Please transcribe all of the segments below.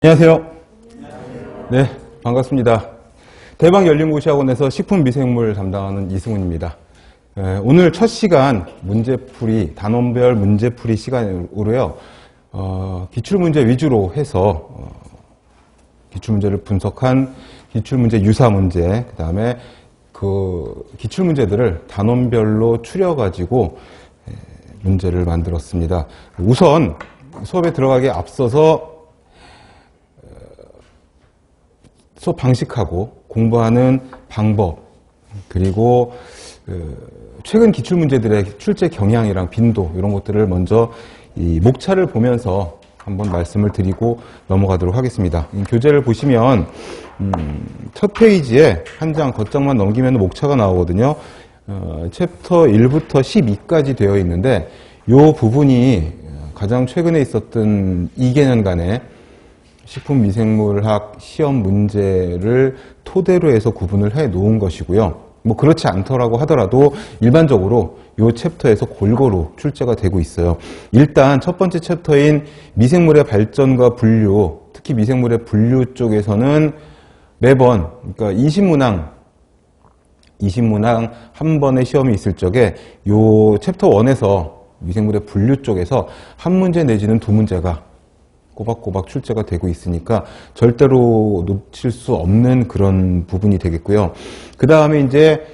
안녕하세요. 네, 반갑습니다. 대방열린고시학원에서 식품미생물 담당하는 이승훈입니다. 오늘 첫 시간 문제풀이, 단원별 문제풀이 시간으로요, 기출문제 위주로 해서 기출문제를 분석한 기출문제 유사문제, 그 다음에 그 기출문제들을 단원별로 추려가지고 문제를 만들었습니다. 우선 수업에 들어가기에 앞서서 수업 방식하고 공부하는 방법, 그리고 최근 기출문제들의 출제 경향이랑 빈도 이런 것들을 먼저 이 목차를 보면서 한번 말씀을 드리고 넘어가도록 하겠습니다. 교재를 보시면 첫 페이지에 한 장 겉장만 넘기면 목차가 나오거든요. 챕터 1부터 12까지 되어 있는데 이 부분이 가장 최근에 있었던 2개년간의 식품미생물학 시험 문제를 토대로 해서 구분을 해 놓은 것이고요. 뭐 그렇지 않더라고 하더라도 일반적으로 이 챕터에서 골고루 출제가 되고 있어요. 일단 첫 번째 챕터인 미생물의 발전과 분류, 특히 미생물의 분류 쪽에서는 매번, 그러니까 20문항 한 번의 시험이 있을 적에 이 챕터 1에서 미생물의 분류 쪽에서 한 문제 내지는 두 문제가 꼬박꼬박 출제가 되고 있으니까 절대로 놓칠 수 없는 그런 부분이 되겠고요. 그 다음에 이제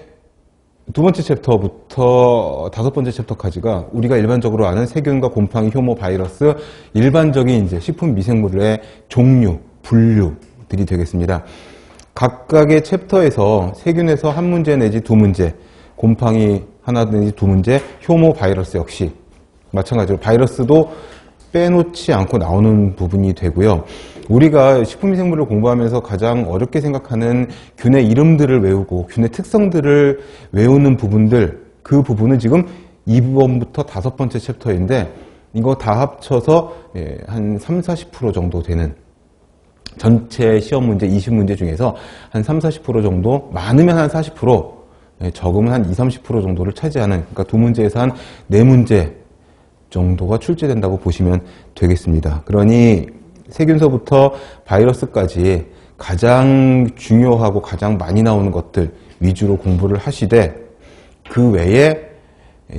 두 번째 챕터부터 다섯 번째 챕터까지가 우리가 일반적으로 아는 세균과 곰팡이, 효모, 바이러스, 일반적인 이제 식품 미생물의 종류, 분류들이 되겠습니다. 각각의 챕터에서 세균에서 한 문제 내지 두 문제, 곰팡이 하나 내지 두 문제, 효모, 바이러스 역시 마찬가지로 바이러스도 빼놓지 않고 나오는 부분이 되고요. 우리가 식품미생물을 공부하면서 가장 어렵게 생각하는 균의 이름들을 외우고 균의 특성들을 외우는 부분들, 그 부분은 지금 2번부터 다섯 번째 챕터인데 이거 다 합쳐서 한 30-40% 정도 되는, 전체 시험 문제 20문제 중에서 한 30-40% 정도, 많으면 한 40%, 적으면 한 20-30% 정도를 차지하는, 그러니까 두 문제에서 한 4문제 정도가 출제된다고 보시면 되겠습니다. 그러니 세균서부터 바이러스까지 가장 중요하고 가장 많이 나오는 것들 위주로 공부를 하시되, 그 외에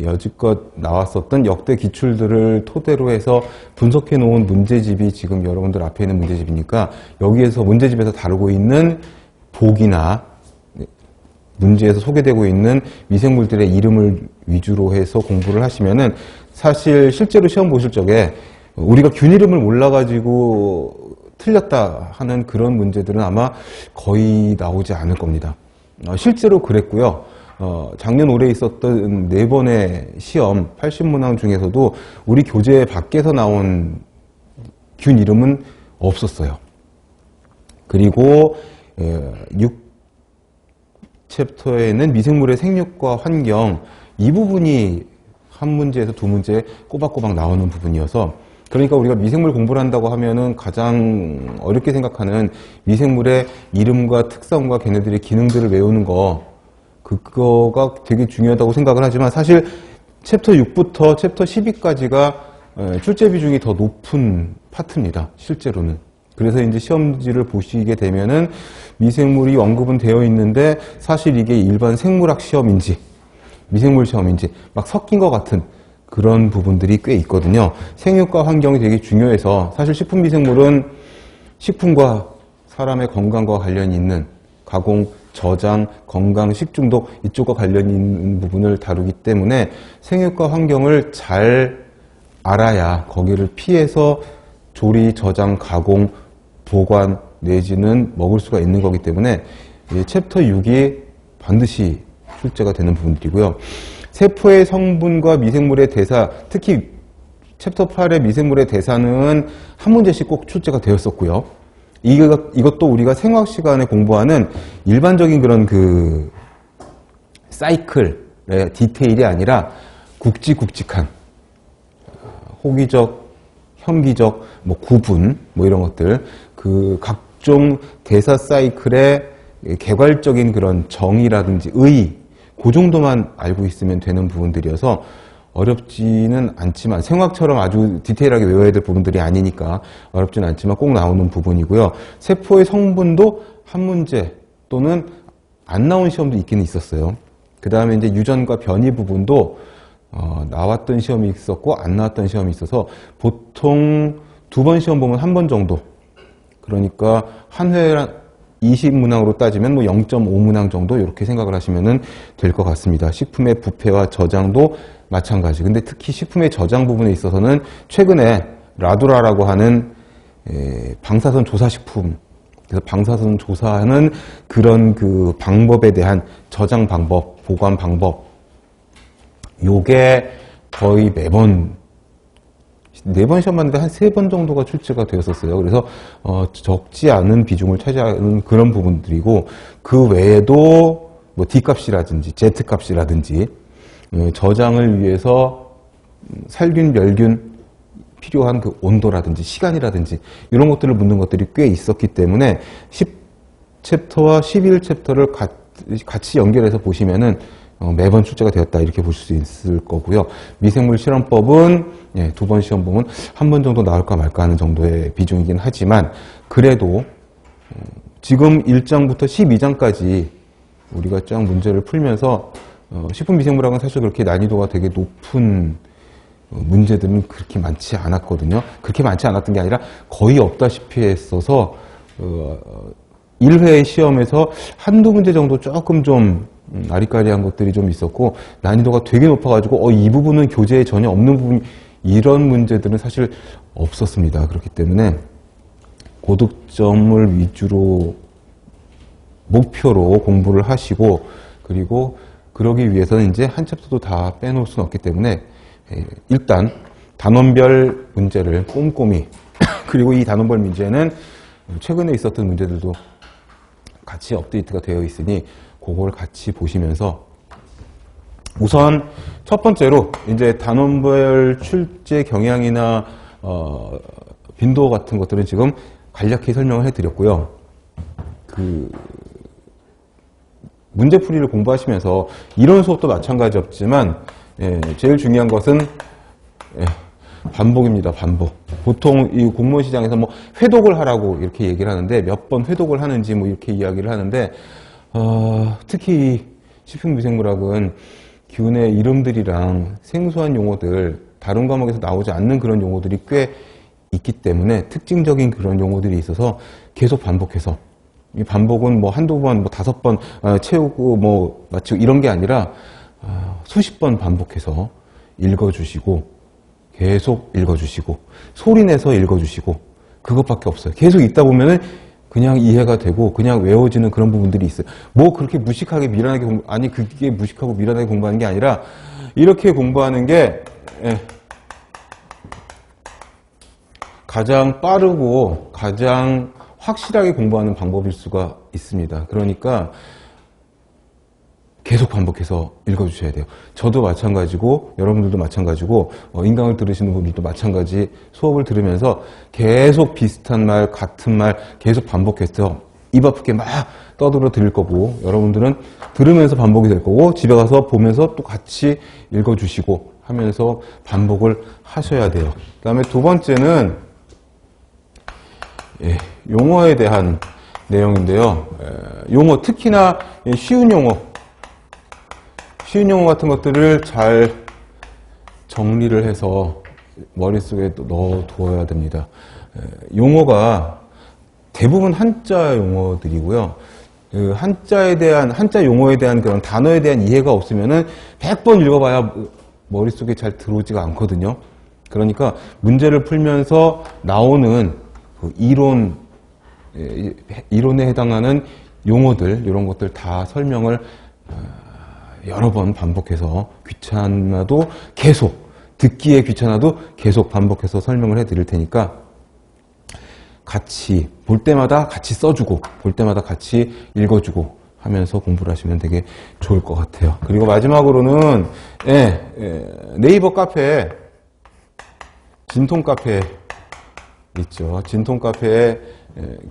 여지껏 나왔었던 역대 기출들을 토대로 해서 분석해 놓은 문제집이 지금 여러분들 앞에 있는 문제집이니까 여기에서 문제집에서 다루고 있는 복이나 문제에서 소개되고 있는 미생물들의 이름을 위주로 해서 공부를 하시면은 사실 실제로 시험 보실 적에 우리가 균 이름을 몰라가지고 틀렸다 하는 그런 문제들은 아마 거의 나오지 않을 겁니다. 실제로 그랬고요. 작년 올해 있었던 4번의 시험 80문항 중에서도 우리 교재 밖에서 나온 균 이름은 없었어요. 그리고 6챕터에는 미생물의 생육과 환경, 이 부분이 한 문제에서 두 문제 꼬박꼬박 나오는 부분이어서, 그러니까 우리가 미생물 공부를 한다고 하면은 가장 어렵게 생각하는 미생물의 이름과 특성과 걔네들의 기능들을 외우는 거, 그거가 되게 중요하다고 생각을 하지만 사실 챕터 6부터 챕터 12까지가 출제 비중이 더 높은 파트입니다. 실제로는. 그래서 이제 시험지를 보시게 되면은 미생물이 언급은 되어 있는데 사실 이게 일반 생물학 시험인지 미생물 시험인지 막 섞인 것 같은 그런 부분들이 꽤 있거든요. 생육과 환경이 되게 중요해서 사실 식품 미생물은 식품과 사람의 건강과 관련이 있는 가공, 저장, 건강, 식중독 이쪽과 관련이 있는 부분을 다루기 때문에 생육과 환경을 잘 알아야 거기를 피해서 조리, 저장, 가공, 보관 내지는 먹을 수가 있는 거기 때문에 챕터 6이 반드시 출제가 되는 부분들이고요. 세포의 성분과 미생물의 대사, 특히 챕터 8의 미생물의 대사는 한 문제씩 꼭 출제가 되었었고요. 이것도 우리가 생화학 시간에 공부하는 일반적인 그런 그 사이클의 디테일이 아니라 굵직굵직한 호기적, 혐기적, 뭐 구분, 뭐 이런 것들, 그 각종 대사 사이클의 개괄적인 그런 정의라든지 의, 그 정도만 알고 있으면 되는 부분들이어서 어렵지는 않지만 생각처럼 아주 디테일하게 외워야 될 부분들이 아니니까 어렵지는 않지만 꼭 나오는 부분이고요. 세포의 성분도 한 문제 또는 안 나온 시험도 있기는 있었어요. 그 다음에 이제 유전과 변이 부분도 나왔던 시험이 있었고 안 나왔던 시험이 있어서 보통 2번 시험 보면 1번 정도, 그러니까 한 회 20문항으로 따지면 뭐 0.5문항 정도 이렇게 생각을 하시면 될 것 같습니다. 식품의 부패와 저장도 마찬가지. 근데 특히 식품의 저장 부분에 있어서는 최근에 라두라라고 하는 방사선 조사식품, 그래서 방사선 조사하는 그런 그 방법에 대한 저장 방법, 보관 방법, 요게 거의 매번 4번 시험 봤는데 한 3번 정도가 출제가 되었었어요. 그래서 적지 않은 비중을 차지하는 그런 부분들이고, 그 외에도 뭐 D값이라든지 Z값이라든지 저장을 위해서 살균, 멸균 필요한 그 온도라든지 시간이라든지 이런 것들을 묻는 것들이 꽤 있었기 때문에 10챕터와 11챕터를 같이 연결해서 보시면은 매번 출제가 되었다 이렇게 보실 수 있을 거고요. 미생물 실험법은 2번 시험 보면 1번 정도 나올까 말까 하는 정도의 비중이긴 하지만, 그래도 지금 1장부터 12장까지 우리가 쫙 문제를 풀면서 식품미생물학은 사실 그렇게 난이도가 되게 높은 문제들은 그렇게 많지 않았거든요. 그렇게 많지 않았던 게 아니라 거의 없다시피 했어서 1회 시험에서 한두 문제 정도 조금 좀 아리까리한 것들이 좀 있었고, 난이도가 되게 높아가지고 이 부분은 교재에 전혀 없는 부분, 이런 문제들은 사실 없었습니다. 그렇기 때문에 고득점을 위주로 목표로 공부를 하시고, 그리고 그러기 위해서는 이제 한 챕터도 다 빼놓을 수는 없기 때문에 일단 단원별 문제를 꼼꼼히 그리고 이 단원별 문제는 최근에 있었던 문제들도 같이 업데이트가 되어 있으니 그걸 같이 보시면서, 우선 첫 번째로 이제 단원별 출제 경향이나 빈도 같은 것들은 지금 간략히 설명을 해드렸고요. 그 문제풀이를 공부하시면서 이론 수업도 마찬가지였지만 제일 중요한 것은 반복입니다. 반복. 보통 이 공무원 시장에서 뭐 회독을 하라고 이렇게 얘기를 하는데, 몇 번 회독을 하는지 뭐 이렇게 이야기를 하는데, 특히 이 식품미생물학은 균의 이름들이랑 생소한 용어들, 다른 과목에서 나오지 않는 그런 용어들이 꽤 있기 때문에 특징적인 그런 용어들이 있어서 계속 반복해서, 이 반복은 뭐 한두 번, 뭐 5번 채우고 뭐 마치고 이런 게 아니라 수십 번 반복해서 읽어주시고, 계속 읽어주시고, 소리내서 읽어주시고, 그것밖에 없어요. 계속 읽다 보면은 그냥 이해가 되고 그냥 외워지는 그런 부분들이 있어요. 뭐 그렇게 무식하게 미련하게 아니 그게 무식하고 미련하게 공부하는 게 아니라 이렇게 공부하는 게 가장 빠르고 가장 확실하게 공부하는 방법일 수가 있습니다. 그러니까 계속 반복해서 읽어주셔야 돼요. 저도 마찬가지고 여러분들도 마찬가지고 인강을 들으시는 분들도 마찬가지, 수업을 들으면서 계속 비슷한 말, 같은 말 계속 반복해서 입 아프게 막 떠들어 드릴 거고, 여러분들은 들으면서 반복이 될 거고, 집에 가서 보면서 또 같이 읽어주시고 하면서 반복을 하셔야 돼요. 그 다음에 두 번째는 용어에 대한 내용인데요. 용어, 특히나 쉬운 용어 같은 것들을 잘 정리를 해서 머릿속에 넣어두어야 됩니다. 용어가 대부분 한자 용어들이고요. 그 한자 용어에 대한 그런 단어에 대한 이해가 없으면은 100번 읽어봐야 머릿속에 잘 들어오지가 않거든요. 그러니까 문제를 풀면서 나오는 그 이론에 해당하는 용어들, 이런 것들 다 설명을 여러 번 반복해서, 귀찮아도 계속, 듣기에 귀찮아도 계속 반복해서 설명을 해드릴 테니까 같이 볼 때마다 같이 써주고 볼 때마다 같이 읽어주고 하면서 공부를 하시면 되게 좋을 것 같아요. 그리고 마지막으로는 네이버 카페에 진통 카페 있죠. 진통 카페에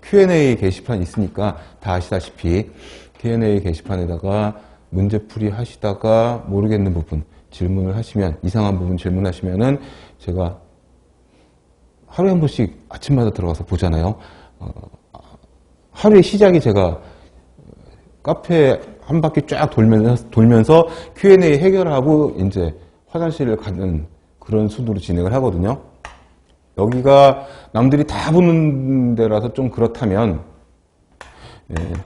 Q&A 게시판 있으니까 다 아시다시피 Q&A 게시판에다가 문제풀이 하시다가 모르겠는 부분, 질문을 하시면, 이상한 부분 질문하시면은 제가 하루에 한 번씩 아침마다 들어가서 보잖아요. 하루의 시작이 제가 카페 한 바퀴 쫙 돌면서 Q&A 해결하고 이제 화장실을 가는 그런 순으로 진행을 하거든요. 여기가 남들이 다 보는 데라서 좀 그렇다면,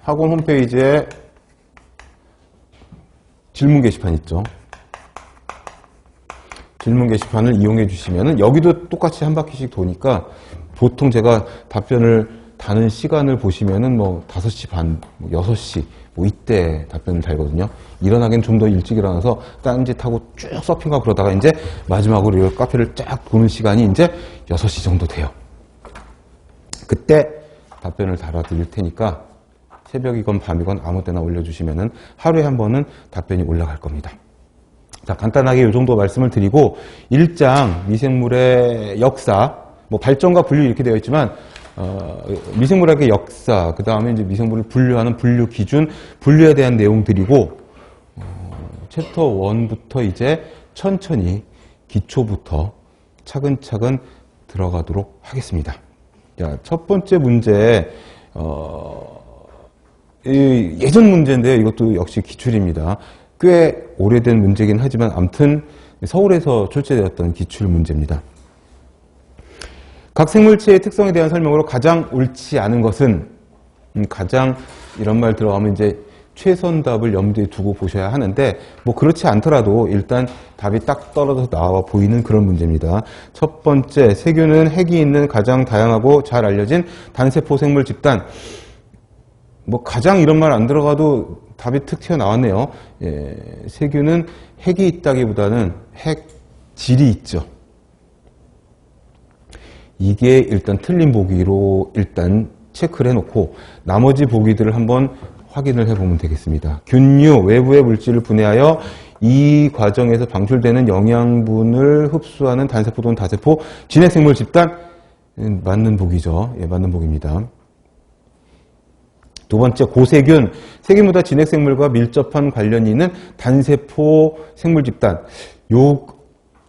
학원 홈페이지에 질문 게시판 있죠. 질문 게시판을 이용해 주시면은 여기도 똑같이 한 바퀴씩 도니까 보통 제가 답변을 다는 시간을 보시면은 뭐 5시 반, 6시 뭐 이때 답변을 달거든요. 일어나긴 좀 더 일찍 일어나서 딴짓하고 쭉 서핑하고 그러다가 이제 마지막으로 이 카페를 쫙 도는 시간이 이제 6시 정도 돼요. 그때 답변을 달아드릴 테니까 새벽이건 밤이건 아무 때나 올려주시면은 하루에 한 번은 답변이 올라갈 겁니다. 자, 간단하게 이 정도 말씀을 드리고 1장 미생물의 역사, 뭐 발전과 분류 이렇게 되어 있지만 미생물학의 역사, 그 다음에 이제 미생물을 분류하는 분류 기준, 분류에 대한 내용들이고 챕터 1부터 이제 천천히 기초부터 차근차근 들어가도록 하겠습니다. 자, 첫 번째 문제 예전 문제인데요. 이것도 역시 기출입니다. 꽤 오래된 문제긴 하지만 아무튼 서울에서 출제되었던 기출 문제입니다. 각 생물체의 특성에 대한 설명으로 가장 옳지 않은 것은 가장 이런 말 들어가면 이제 최선답을 염두에 두고 보셔야 하는데 뭐 그렇지 않더라도 일단 답이 딱 떨어져서 나와 보이는 그런 문제입니다. 첫 번째, 세균은 핵이 있는 가장 다양하고 잘 알려진 단세포 생물 집단. 뭐 가장 이런 말 안 들어가도 답이 툭 튀어나왔네요. 세균은 핵이 있다기보다는 핵질이 있죠. 이게 일단 틀린 보기로 일단 체크를 해놓고 나머지 보기들을 한번 확인을 해보면 되겠습니다. 균류, 외부의 물질을 분해하여 이 과정에서 방출되는 영양분을 흡수하는 단세포 또는 다세포 진핵생물 집단, 맞는 보기죠. 맞는 보기입니다. 두 번째, 고세균, 세균보다 진핵생물과 밀접한 관련이 있는 단세포 생물 집단. 요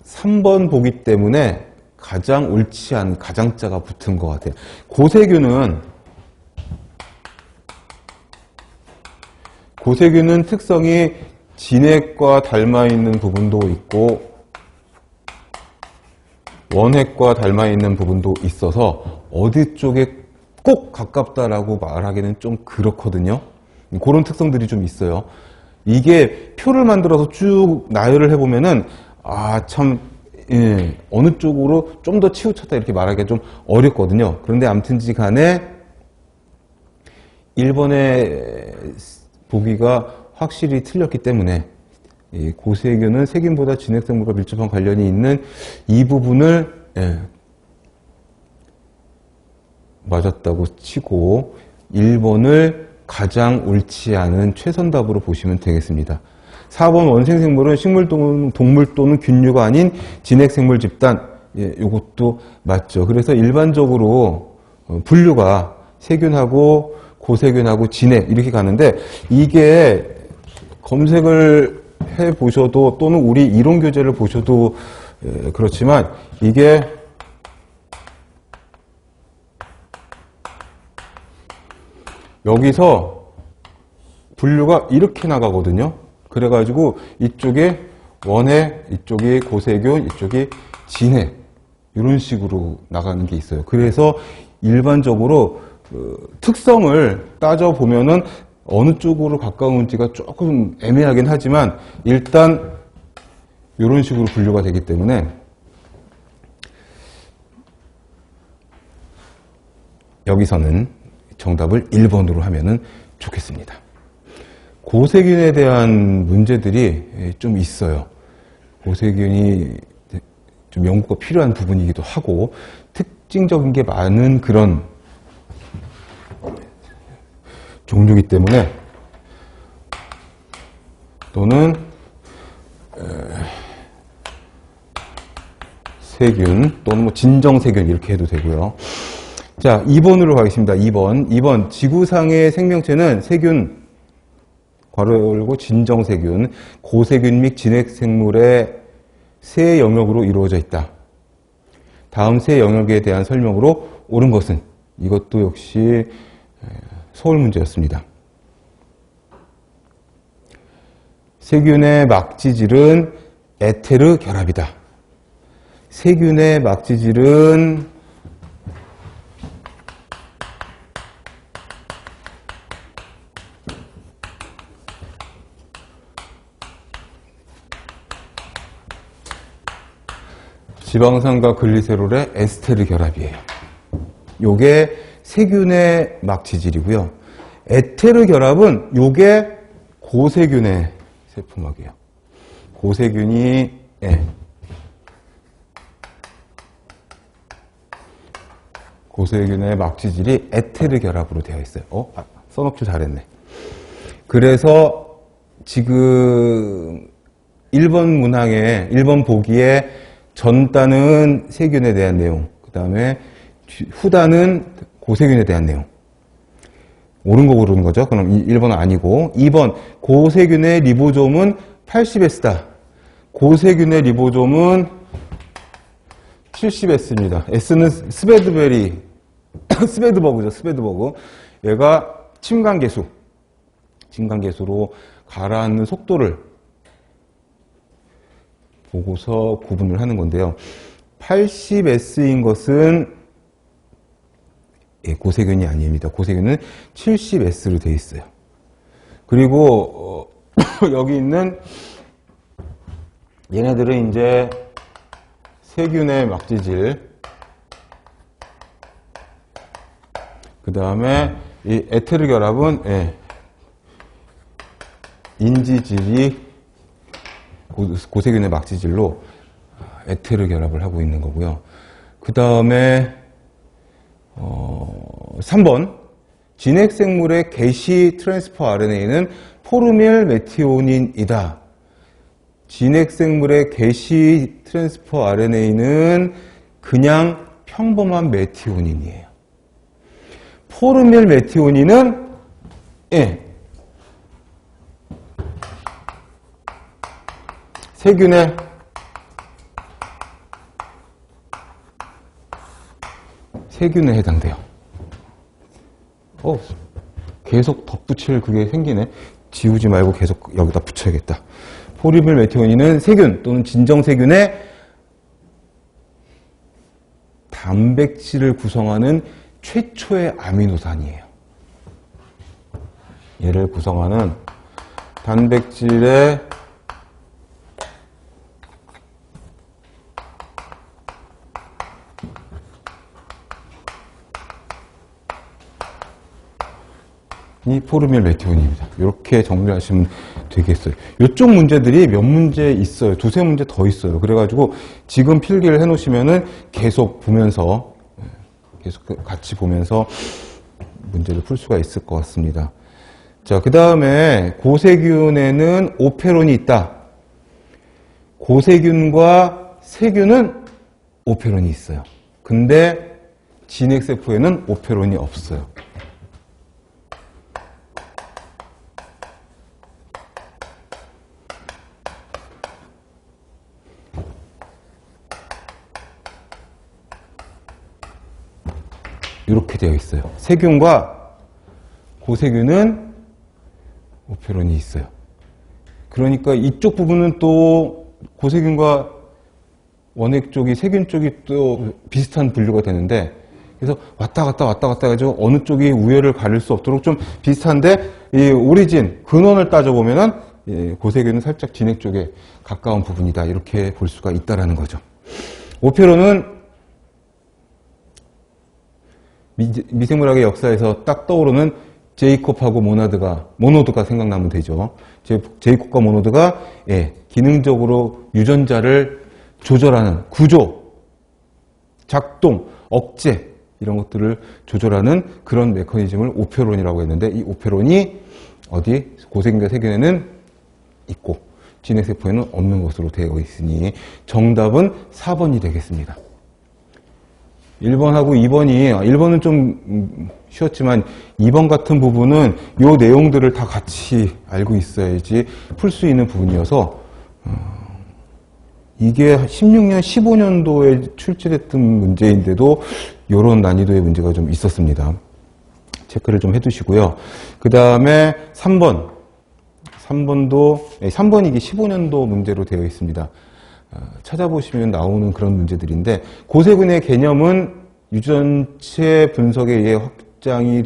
3번 보기 때문에 가장 옳지 않은 가장자가 붙은 것 같아요. 고세균은 특성이 진핵과 닮아 있는 부분도 있고 원핵과 닮아 있는 부분도 있어서 어디 쪽에 꼭 가깝다라고 말하기는 좀 그렇거든요. 그런 특성들이 좀 있어요. 이게 표를 만들어서 쭉 나열을 해보면은 어느 쪽으로 좀 더 치우쳤다 이렇게 말하기가 좀 어렵거든요. 그런데 아무튼지 간에 1번의 보기가 확실히 틀렸기 때문에 고세균은 세균보다 진핵생물과 밀접한 관련이 있는 이 부분을 맞았다고 치고 1번을 가장 옳지 않은 최선답으로 보시면 되겠습니다. 4번 원생생물은 식물 또는 동물 또는 균류가 아닌 진핵생물 집단. 이것도 맞죠. 그래서 일반적으로 분류가 세균하고 고세균하고 진핵 이렇게 가는데 이게 검색을 해보셔도 또는 우리 이론교재를 보셔도 그렇지만 이게 여기서 분류가 이렇게 나가거든요. 그래가지고 이쪽에 원핵, 이쪽이 고세균, 이쪽이 진핵 이런 식으로 나가는 게 있어요. 그래서 일반적으로 특성을 따져보면은 어느 쪽으로 가까운지가 조금 애매하긴 하지만 일단 이런 식으로 분류가 되기 때문에 여기서는 정답을 1번으로 하면은 좋겠습니다. 고세균에 대한 문제들이 좀 있어요. 고세균이 좀 연구가 필요한 부분이기도 하고 특징적인 게 많은 그런 종류이기 때문에 또는 세균 또는 뭐 진정세균 이렇게 해도 되고요. 자, 2번으로 가겠습니다. 2번 지구상의 생명체는 세균 괄호 열고 진정세균, 고세균 및 진핵생물의 세 영역으로 이루어져 있다. 다음 세 영역에 대한 설명으로 옳은 것은, 이것도 역시 서울 문제였습니다. 세균의 막지질은 에테르 결합이다. 세균의 막지질은 지방산과 글리세롤의 에스테르 결합이에요. 요게 세균의 막지질이고요. 에테르 결합은 요게 고세균의 세포막이에요. 고세균이 고세균의 막지질이 에테르 결합으로 되어 있어요. 써놓길 잘했네. 그래서 지금 1번 문항에 1번 보기에 전단은 세균에 대한 내용, 그 다음에 후단은 고세균에 대한 내용. 옳은 거 고르는 거죠. 그럼 1번은 아니고. 2번, 고세균의 리보솜은 80S다. 고세균의 리보솜은 70S입니다. S는 스베드버그죠. 스베드버그. 얘가 침강계수로 가라앉는 속도를 보고서 구분을 하는 건데요. 80S인 것은 고세균이 아닙니다. 고세균은 70S로 되어 있어요. 그리고 여기 있는 얘네들은 이제 세균의 막지질, 그 다음에 이 에테르 결합은 인지질이 고세균의 막지질로 에테르 결합을 하고 있는 거고요. 그 다음에 3번, 진핵생물의 개시 트랜스퍼 RNA는 포르밀 메티오닌이다. 진핵생물의 개시 트랜스퍼 RNA는 그냥 평범한 메티오닌이에요. 포르밀 메티오닌은 세균에 해당돼요. 계속 덧붙일 그게 생기네. 지우지 말고 계속 여기다 붙여야겠다. 포르밀 메티오닌은 세균 또는 진정세균의 단백질을 구성하는 최초의 아미노산이에요. 얘를 구성하는 단백질의 이 포르밀 메티오닌입니다. 이렇게 정리하시면 되겠어요. 이쪽 문제들이 몇 문제 있어요. 두세 문제 더 있어요. 그래가지고 지금 필기를 해놓으시면은 계속 보면서, 계속 같이 보면서 문제를 풀 수가 있을 것 같습니다. 자, 그 다음에 고세균에는 오페론이 있다. 고세균과 세균은 오페론이 있어요. 근데 진핵세포에는 오페론이 없어요. 이렇게 되어 있어요. 세균과 고세균은 오페론이 있어요. 그러니까 이쪽 부분은 또 고세균과 원액 쪽이, 세균 쪽이 또 비슷한 분류가 되는데, 그래서 왔다 갔다 해가지고 어느 쪽이 우열을 가릴 수 없도록 좀 비슷한데, 이 오리진, 근원을 따져보면은 고세균은 살짝 진핵 쪽에 가까운 부분이다. 이렇게 볼 수가 있다라는 거죠. 오페론은 미생물학의 역사에서 딱 떠오르는 제이콥하고 모노드가 생각나면 되죠. 제이콥과 모노드가 기능적으로 유전자를 조절하는 구조, 작동, 억제 이런 것들을 조절하는 그런 메커니즘을 오페론이라고 했는데, 이 오페론이 어디 고세균과 세균에는 있고 진핵세포에는 없는 것으로 되어 있으니 정답은 4번이 되겠습니다. 1번하고 2번이, 1번은 좀 쉬웠지만 2번 같은 부분은 요 내용들을 다 같이 알고 있어야지 풀 수 있는 부분이어서 이게 16년, 15년도에 출제됐던 문제인데도 이런 난이도의 문제가 좀 있었습니다. 체크를 좀 해두시고요. 그 다음에 3번. 3번이 이게 15년도 문제로 되어 있습니다. 찾아보시면 나오는 그런 문제들인데, 고세균의 개념은 유전체 분석에 의해 확정이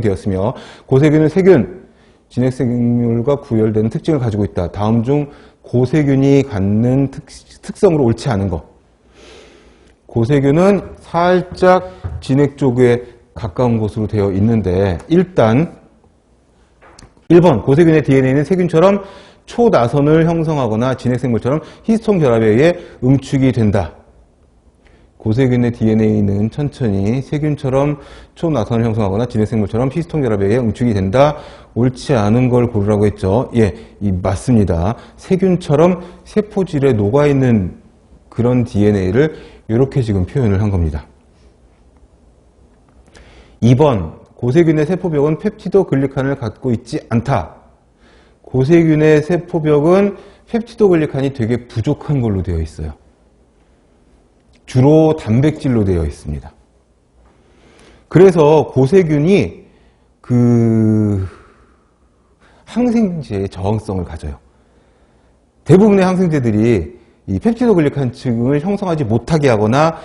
되었으며, 고세균은 세균, 진핵생물과 구별되는 특징을 가지고 있다. 다음 중 고세균이 갖는 특성으로 옳지 않은 것. 고세균은 살짝 진핵 쪽에 가까운 곳으로 되어 있는데, 일단 1번 고세균의 DNA는 세균처럼 초나선을 형성하거나 진핵생물처럼 히스톤 결합에 의해 응축이 된다. 고세균의 DNA는 천천히 세균처럼 초나선을 형성하거나 진핵생물처럼 히스톤 결합에 의해 응축이 된다. 옳지 않은 걸 고르라고 했죠. 예, 맞습니다. 세균처럼 세포질에 녹아있는 그런 DNA를 이렇게 지금 표현을 한 겁니다. 2번 고세균의 세포벽은 펩티도 글리칸을 갖고 있지 않다. 고세균의 세포벽은 펩티도 글리칸이 되게 부족한 걸로 되어 있어요. 주로 단백질로 되어 있습니다. 그래서 고세균이 항생제의 저항성을 가져요. 대부분의 항생제들이 이 펩티도글리칸층을 형성하지 못하게 하거나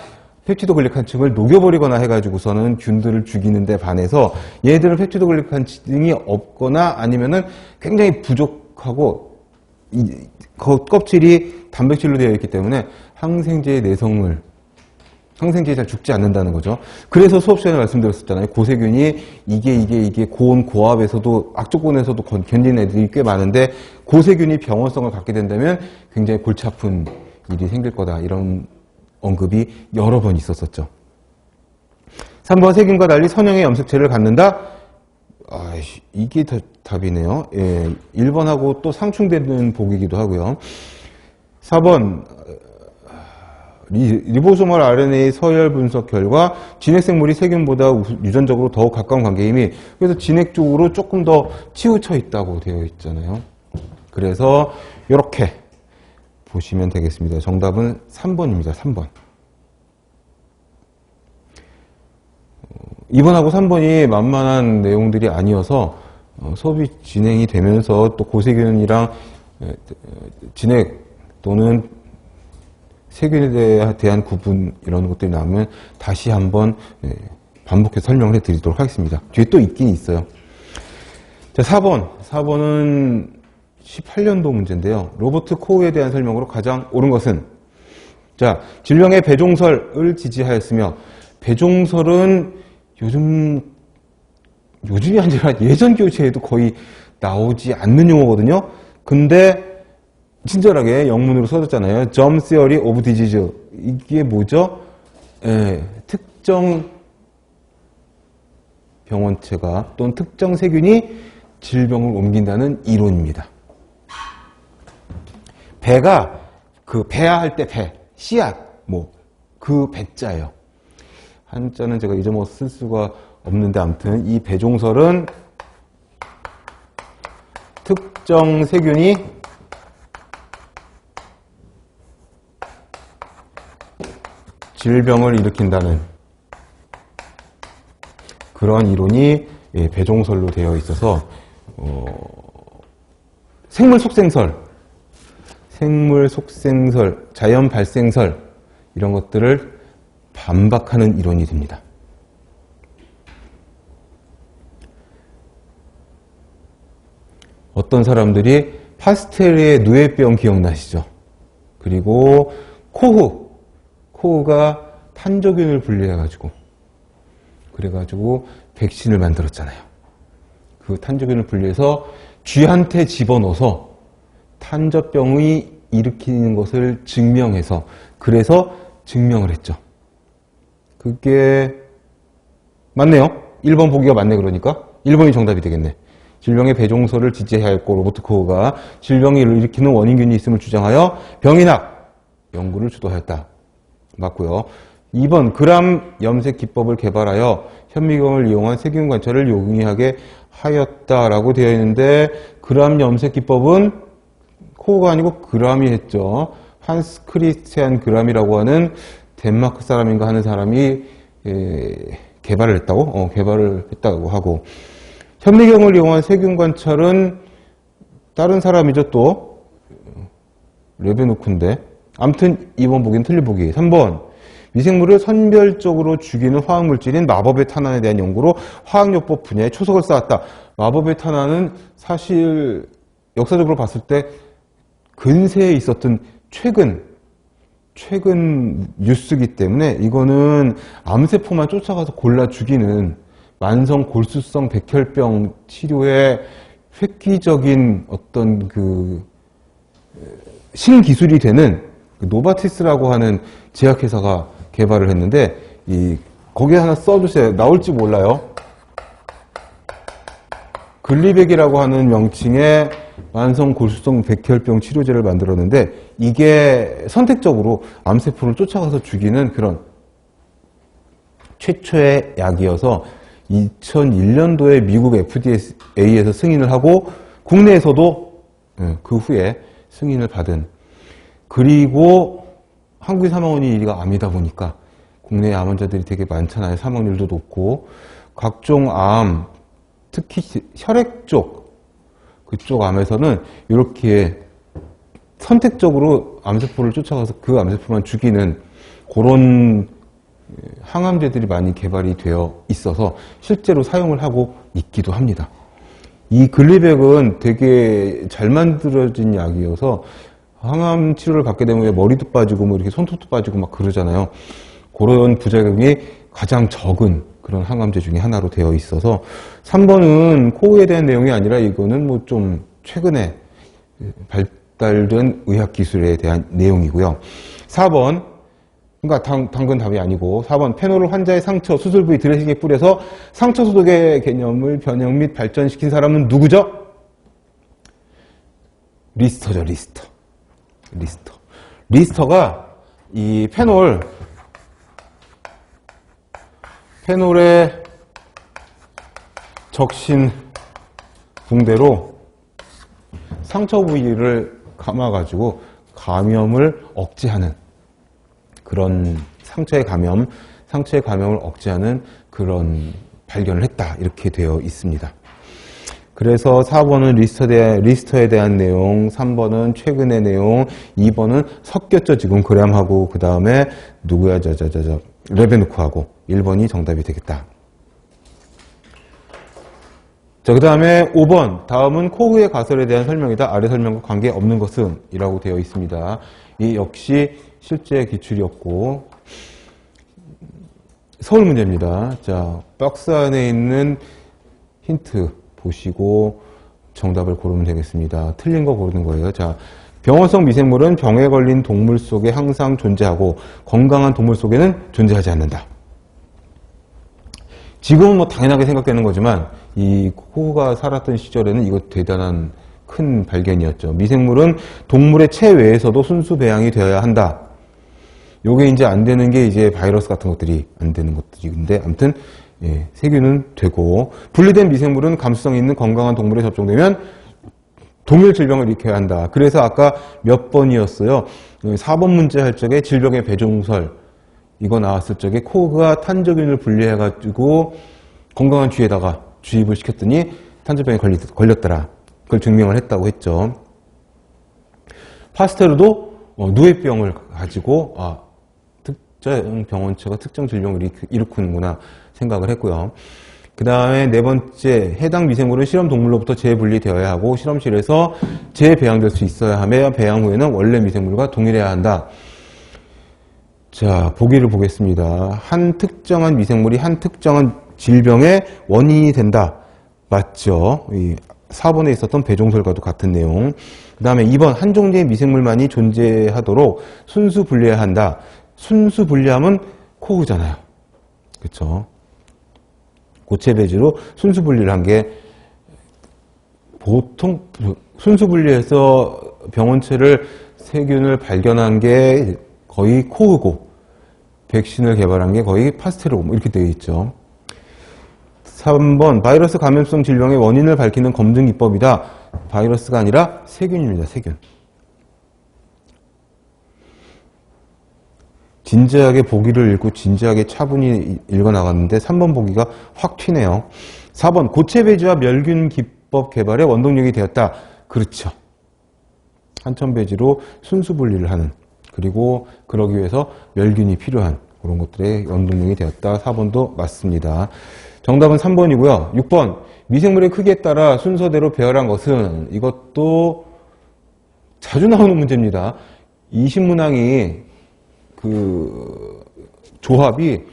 펩티도글리칸층을 녹여버리거나 해가지고서는 균들을 죽이는데 반해서 얘들은 펩티도글리칸층이 없거나 아니면은 굉장히 부족하고 껍질이 단백질로 되어 있기 때문에 항생제의 내성을 항생제에 잘 죽지 않는다는 거죠. 그래서 수업 시간에 말씀드렸었잖아요. 고세균이 이게 고온 고압에서도 악조건에서도 견디는 애들이 꽤 많은데 고세균이 병원성을 갖게 된다면 굉장히 골치 아픈 일이 생길 거다. 이런 언급이 여러 번 있었었죠. 3번 세균과 달리 선형의 염색체를 갖는다. 이게 답이네요. 예, 1번하고 또 상충되는 보기이기도 하고요. 4번 리보소멀 RNA 서열 분석 결과 진핵생물이 세균보다 유전적으로 더욱 가까운 관계임이 그래서 진핵 쪽으로 조금 더 치우쳐 있다고 되어 있잖아요. 그래서 이렇게 보시면 되겠습니다. 정답은 3번입니다. 3번. 2번하고 3번이 만만한 내용들이 아니어서 수업이 진행이 되면서 또 고세균이랑 진핵 또는 세균에 대한 구분 이런 것들이 나오면 다시 한번 반복해서 설명을 해드리도록 하겠습니다. 뒤에 또 있긴 있어요. 자, 4번은 18년도 문제인데요. 로버트 코우에 대한 설명으로 가장 옳은 것은 자, 질병의 배종설을 지지하였으며 배종설은 요즘이 아니라 예전 교재에도 거의 나오지 않는 용어거든요. 근데 친절하게 영문으로 써줬잖아요. Germ Theory of Disease. 이게 뭐죠? 특정 병원체가 또는 특정 세균이 질병을 옮긴다는 이론입니다. 배가 배아 할 때 배, 씨앗, 그 배자예요. 한자는 제가 잊어먹어서 쓸 수가 없는데 아무튼 이 배종설은 특정 세균이 질병을 일으킨다는 그러한 이론이 배종설로 되어 있어서 생물 속생설, 자연 발생설 이런 것들을 반박하는 이론이 됩니다. 어떤 사람들이 파스텔의 누에병 기억나시죠? 그리고 코우가 탄저균을 분리해가지고 그래가지고 백신을 만들었잖아요. 그 탄저균을 분리해서 쥐한테 집어넣어서 탄저병이 일으키는 것을 증명해서 그래서 증명을 했죠. 그게 맞네요. 1번 보기가 맞네. 그러니까 1번이 정답이 되겠네. 질병의 배종설을 지지해야 했고 로버트 코우가 질병을 일으키는 원인균이 있음을 주장하여 병인학 연구를 주도하였다. 맞고요. 2번 그람 염색 기법을 개발하여 현미경을 이용한 세균 관찰을 용이하게 하였다라고 되어 있는데 그람 염색 기법은 코우가 아니고 그람이 했죠. 한스 크리스티안 그람이라고 하는 덴마크 사람인가 하는 사람이 개발을 했다고? 개발을 했다고 하고 현미경을 이용한 세균 관찰은 다른 사람이죠 또 레베누크인데 아무튼 2번 보기는 틀린 보기. 3번 미생물을 선별적으로 죽이는 화학물질인 마법의 탄환에 대한 연구로 화학요법 분야에 초석을 쌓았다. 마법의 탄환은 사실 역사적으로 봤을 때 근세에 있었던 최근 뉴스이기 때문에 이거는 암세포만 쫓아가서 골라 죽이는 만성 골수성 백혈병 치료의 획기적인 어떤 그 신기술이 되는 노바티스라고 하는 제약회사가 개발을 했는데 거기에 하나 써주세요. 나올지 몰라요. 글리백이라고 하는 명칭의 만성 골수성 백혈병 치료제를 만들었는데 이게 선택적으로 암세포를 쫓아가서 죽이는 그런 최초의 약이어서 2001년도에 미국 FDA에서 승인을 하고 국내에서도 그 후에 승인을 받은 그리고 한국의 사망원이 1위가 암이다 보니까 국내에 암 환자들이 되게 많잖아요. 사망률도 높고 각종 암 특히 혈액 쪽 그쪽 암에서는 이렇게 선택적으로 암세포를 쫓아가서 그 암세포만 죽이는 그런 항암제들이 많이 개발이 되어 있어서 실제로 사용을 하고 있기도 합니다. 이 글리백은 되게 잘 만들어진 약이어서 항암 치료를 받게 되면 머리도 빠지고 뭐 이렇게 손톱도 빠지고 막 그러잖아요. 그런 부작용이 가장 적은 그런 항암제 중에 하나로 되어 있어서 3번은 코어에 대한 내용이 아니라 이거는 뭐 좀 최근에 발달된 의학 기술에 대한 내용이고요. 4번 그러니까 당근 답이 아니고 4번 페놀을 환자의 상처, 수술 부위, 드레싱에 뿌려서 상처 소독의 개념을 변형 및 발전시킨 사람은 누구죠? 리스터죠. 리스터가 이 페놀의 적신 붕대로 상처 부위를 감아가지고 감염을 억제하는 그런 상처의 감염을 억제하는 그런 발견을 했다. 이렇게 되어 있습니다. 그래서 4번은 리스터에 대한 내용, 3번은 최근의 내용, 2번은 섞였죠. 지금 그람하고 그 다음에 누구야? 레베누크하고 1번이 정답이 되겠다. 자, 그 다음에 5번. 다음은 코흐의 가설에 대한 설명이다. 아래 설명과 관계없는 것은? 이라고 되어 있습니다. 이 역시 실제 기출이었고, 서울 문제입니다. 자, 박스 안에 있는 힌트 보시고 정답을 고르면 되겠습니다. 틀린 거 고르는 거예요. 자, 병원성 미생물은 병에 걸린 동물 속에 항상 존재하고 건강한 동물 속에는 존재하지 않는다. 지금은 뭐 당연하게 생각되는 거지만 이 코흐가 살았던 시절에는 이거 대단한 큰 발견이었죠. 미생물은 동물의 체외에서도 순수 배양이 되어야 한다. 요게 이제 안 되는 게 이제 바이러스 같은 것들이 안 되는 것들인데 아무튼 세균은 되고 분리된 미생물은 감수성이 있는 건강한 동물에 접종되면 동일 질병을 일으켜야 한다. 그래서 아까 몇 번이었어요. 4번 문제 할 적에 질병의 배종설 이거 나왔을 적에 코흐가 탄저균을 분리해가지고 건강한 쥐에다가 주입을 시켰더니 탄저병에 걸렸더라. 그걸 증명을 했다고 했죠. 파스테르도 누에병을 가지고 특정 병원체가 특정 질병을 일으키는구나 생각을 했고요. 그 다음에 네 번째, 해당 미생물은 실험 동물로부터 재분리되어야 하고 실험실에서 재배양될 수 있어야 하며 배양 후에는 원래 미생물과 동일해야 한다. 자, 보기를 보겠습니다. 한 특정한 미생물이 한 특정한 질병의 원인이 된다. 맞죠? 이 4번에 있었던 배종설과도 같은 내용. 그 다음에 2번, 한 종류의 미생물만이 존재하도록 순수 분리해야 한다. 순수 분리하면 코흐잖아요. 그쵸? 고체 배지로 순수 분리를 한 게 보통 순수 분리해서 병원체를 세균을 발견한 게 거의 코흐고 백신을 개발한 게 거의 파스테르 이렇게 되어 있죠. 3번 바이러스 감염성 질병의 원인을 밝히는 검증 기법이다. 바이러스가 아니라 세균입니다. 세균. 진지하게 보기를 읽고 진지하게 차분히 읽어나갔는데 3번 보기가 확 튀네요. 4번 고체 배지와 멸균 기법 개발의 원동력이 되었다. 그렇죠. 한천 배지로 순수 분리를 하는, 그리고 그러기 위해서 멸균이 필요한 그런 것들의 원동력이 되었다. 4번도 맞습니다. 정답은 3번이고요. 6번 미생물의 크기에 따라 순서대로 배열한 것은, 이것도 자주 나오는 문제입니다. 이 신문항이 그 조합이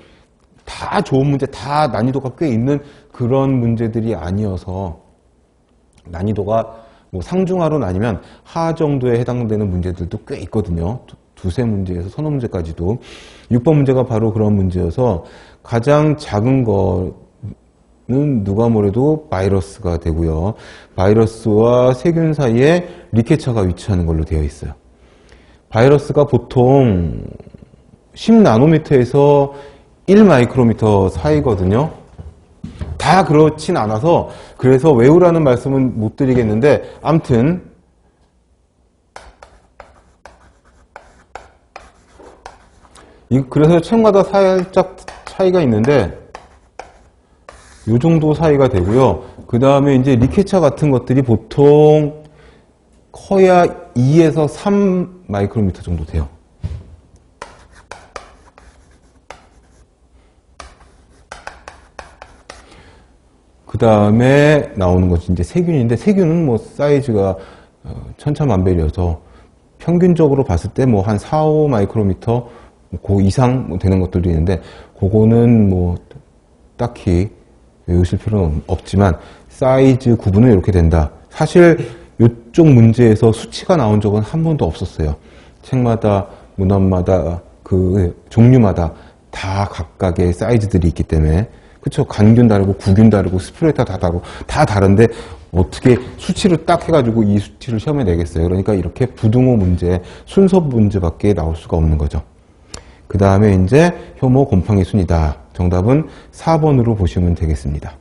다 좋은 문제, 다 난이도가 꽤 있는 그런 문제들이 아니어서, 난이도가 뭐 상중하로 나뉘면 하 정도에 해당되는 문제들도 꽤 있거든요. 두세 문제에서 서너 문제까지도. 6번 문제가 바로 그런 문제여서 가장 작은 거는 누가 뭐래도 바이러스가 되고요. 바이러스와 세균 사이에 리케처가 위치하는 걸로 되어 있어요. 바이러스가 보통 10나노미터에서 1마이크로미터 사이거든요. 다 그렇진 않아서, 그래서 외우라는 말씀은 못 드리겠는데, 암튼 그래서 책마다 살짝 차이가 있는데 요 정도 사이가 되고요. 그 다음에 이제 리케차 같은 것들이 보통 커야 2에서 3 마이크로미터 정도 돼요. 그 다음에 나오는 것이 이제 세균인데, 세균은 뭐 사이즈가 천차만별이어서 평균적으로 봤을 때 뭐 한 4, 5 마이크로미터 그 이상 뭐 되는 것들도 있는데, 그거는 뭐 딱히 외우실 필요는 없지만 사이즈 구분은 이렇게 된다. 사실 이쪽 문제에서 수치가 나온 적은 한 번도 없었어요. 책마다, 문헌마다, 그 종류마다 다 각각의 사이즈들이 있기 때문에. 그쵸? 간균 다르고 구균 다르고 스프레타 다 다르고 다 다른데 어떻게 수치를 딱 해가지고 이 수치를 시험에 내겠어요. 그러니까 이렇게 부등호 문제, 순서 문제밖에 나올 수가 없는 거죠. 그 다음에 이제 효모 곰팡이 순이다. 정답은 4번으로 보시면 되겠습니다.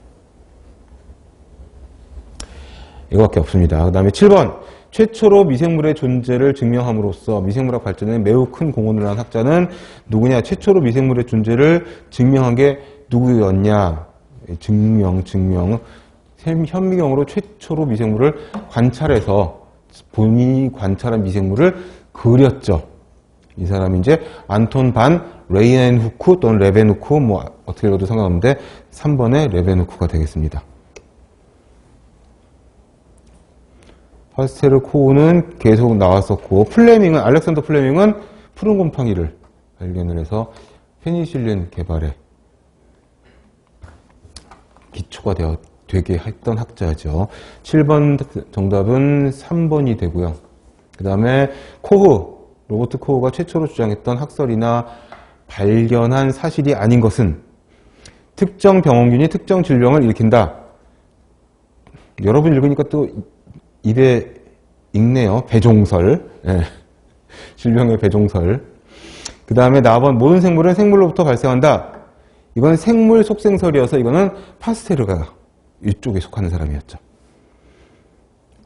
이거밖에 없습니다. 그 다음에 7번 최초로 미생물의 존재를 증명함으로써 미생물학 발전에 매우 큰 공헌을 한 학자는 누구냐? 최초로 미생물의 존재를 증명한 게 누구였냐? 증명. 현미경으로 최초로 미생물을 관찰해서 본인이 관찰한 미생물을 그렸죠. 이 사람이 이제 안톤 반 레이넨후크 또는 레베누크, 뭐 어떻게 읽어도 상관없는데 3번의 레베누크가 되겠습니다. 파스테르 코우는 계속 나왔었고, 알렉산더 플레밍은 푸른 곰팡이를 발견을 해서 페니실린 개발에 기초가 되게 했던 학자죠. 7번 정답은 3번이 되고요. 그 다음에 로버트 코흐가 최초로 주장했던 학설이나 발견한 사실이 아닌 것은 특정 병원균이 특정 질병을 일으킨다. 여러분 읽으니까 또 입에 읽네요. 배종설. 네. 질병의 배종설. 그 다음에 4번 모든 생물은 생물로부터 발생한다. 이건 생물 속생설이어서 이거는 파스테르가 이쪽에 속하는 사람이었죠.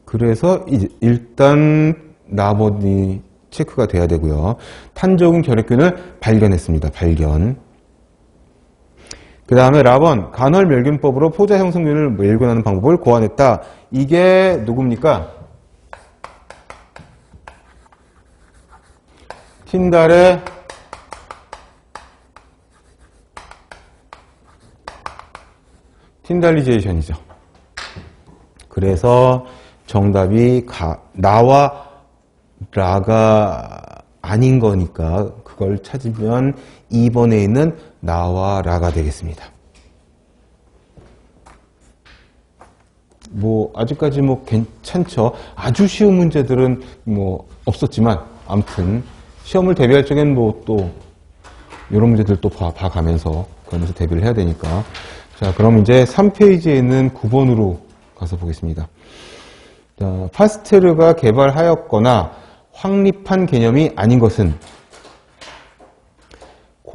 그래서 일단 4번이 체크가 돼야 되고요. 탄저균 결핵균을 발견했습니다. 발견. 그 다음에 라번 간헐멸균법으로 포자 형성균을 멸균하는 방법을 고안했다. 이게 누굽니까? 틴달의 틴달리제이션이죠. 그래서 정답이 나와 라가 아닌 거니까 그걸 찾으면 2번에 있는 나와 라가 되겠습니다. 뭐 아직까지 뭐 괜찮죠. 아주 쉬운 문제들은 뭐 없었지만 아무튼 시험을 대비할 적엔 뭐 또 이런 문제들 또 봐가면서 그러면서 대비를 해야 되니까. 자, 그럼 이제 3페이지에 있는 9번으로 가서 보겠습니다. 자, 파스테르가 개발하였거나 확립한 개념이 아닌 것은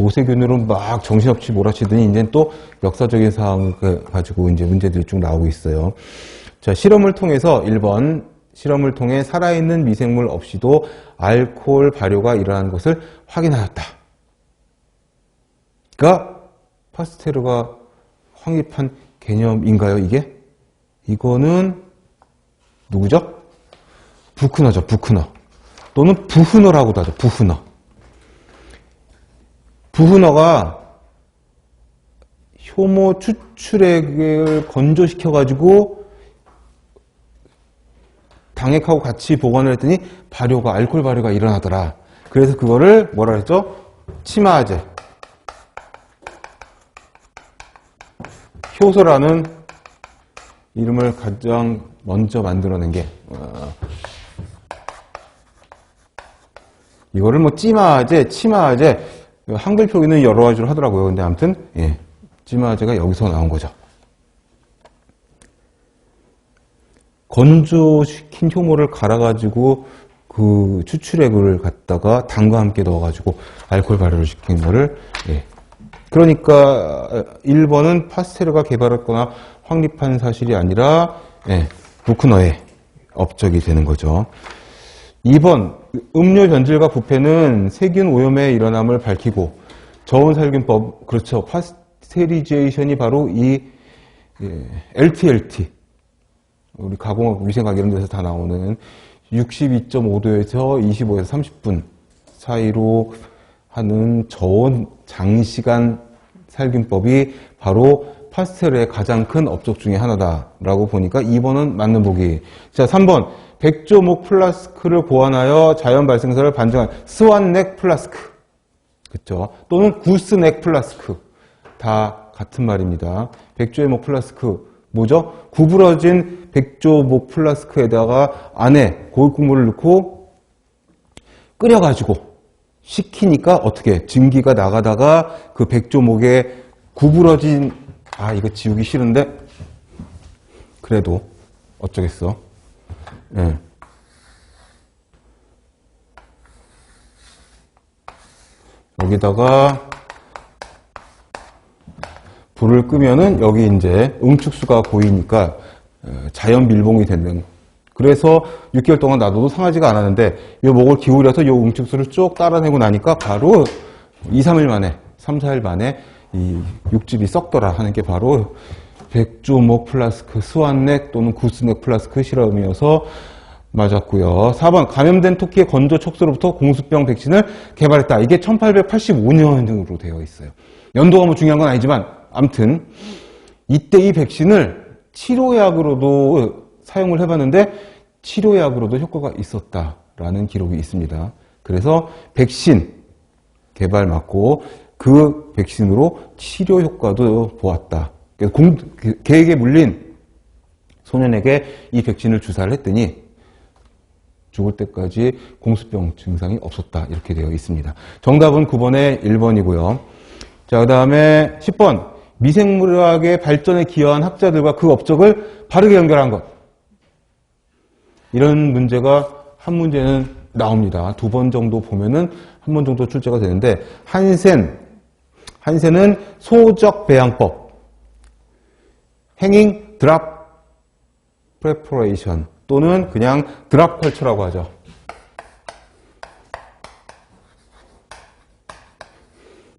고세균으로 막 정신없이 몰아치더니 이제 또 역사적인 사항을 가지고 이제 문제들이 쭉 나오고 있어요. 자, 실험을 통해서 1번 실험을 통해 살아있는 미생물 없이도 알코올 발효가 일어나는 것을 확인하였다. 그러니까 파스테르가 확립한 개념인가요, 이게? 이거는 누구죠? 부크너죠, 부크너. 또는 부흐너라고도 하죠, 부흐너. 부흐너가 효모 추출액을 건조시켜가지고 당액하고 같이 보관을 했더니 발효가, 알코올 발효가 일어나더라. 그래서 그거를 뭐라 했죠? 치마제. 효소라는 이름을 가장 먼저 만들어낸 게 이거를 뭐 찌마제, 치마제 한글 표기는 여러 가지로 하더라고요. 근데 아무튼 예, 찌마제가 여기서 나온 거죠. 건조시킨 효모를 갈아가지고 그 추출액을 갖다가 당과 함께 넣어가지고 알코올 발효를 시킨 거를 예. 그러니까 1번은 파스테르가 개발했거나 확립한 사실이 아니라 예, 부크너의 업적이 되는 거죠. 2번 음료 변질과 부패는 세균 오염의 일어남을 밝히고 저온살균법, 그렇죠. 파스테리제이션이 바로 이 LTLT 우리 가공학, 위생학 이런 데서 다 나오는 62.5도에서 25에서 30분 사이로 하는 저온 장시간 살균법이 바로 파스테르의 가장 큰 업적 중에 하나다라고 보니까 2번은 맞는 보기. 자, 3번 백조목 플라스크를 고안하여 자연 발생사를 반증한 스완넥 플라스크, 그렇죠? 또는 구스넥 플라스크 다 같은 말입니다. 백조의 목 플라스크 뭐죠? 구부러진 백조목 플라스크에다가 안에 고깃국물을 넣고 끓여가지고 식히니까 어떻게 증기가 나가다가 그 백조목에 구부러진 이거 지우기 싫은데 그래도 어쩌겠어. 예. 여기다가 불을 끄면은 여기 이제 응축수가 고이니까 자연 밀봉이 되는. 그래서 6개월 동안 놔둬도 상하지가 않았는데 이 목을 기울여서 이 응축수를 쭉 따라내고 나니까 바로 2, 3일 만에 3, 4일 만에 이 육즙이 썩더라 하는 게 바로 백조목 플라스크 스완넥 또는 구스넥 플라스크 실험이어서 맞았고요. 4번 감염된 토끼의 건조 척수로부터 공수병 백신을 개발했다. 이게 1885년으로 되어 있어요. 연도가 뭐 중요한 건 아니지만 아무튼 이때 이 백신을 치료약으로도 사용을 해봤는데 치료약으로도 효과가 있었다라는 기록이 있습니다. 그래서 백신 개발 맞고 그 백신으로 치료 효과도 보았다. 계획에 물린 소년에게 이 백신을 주사를 했더니 죽을 때까지 공수병 증상이 없었다. 이렇게 되어 있습니다. 정답은 9번의 1번이고요. 자, 그 다음에 10번. 미생물학의 발전에 기여한 학자들과 그 업적을 바르게 연결한 것. 이런 문제가 한 문제는 나옵니다. 2번 정도 보면은 한 번 정도 출제가 되는데, 한센은 소적 배양법, 행잉 드랍 프레퍼레이션 또는 그냥 드랍 컬처라고 하죠.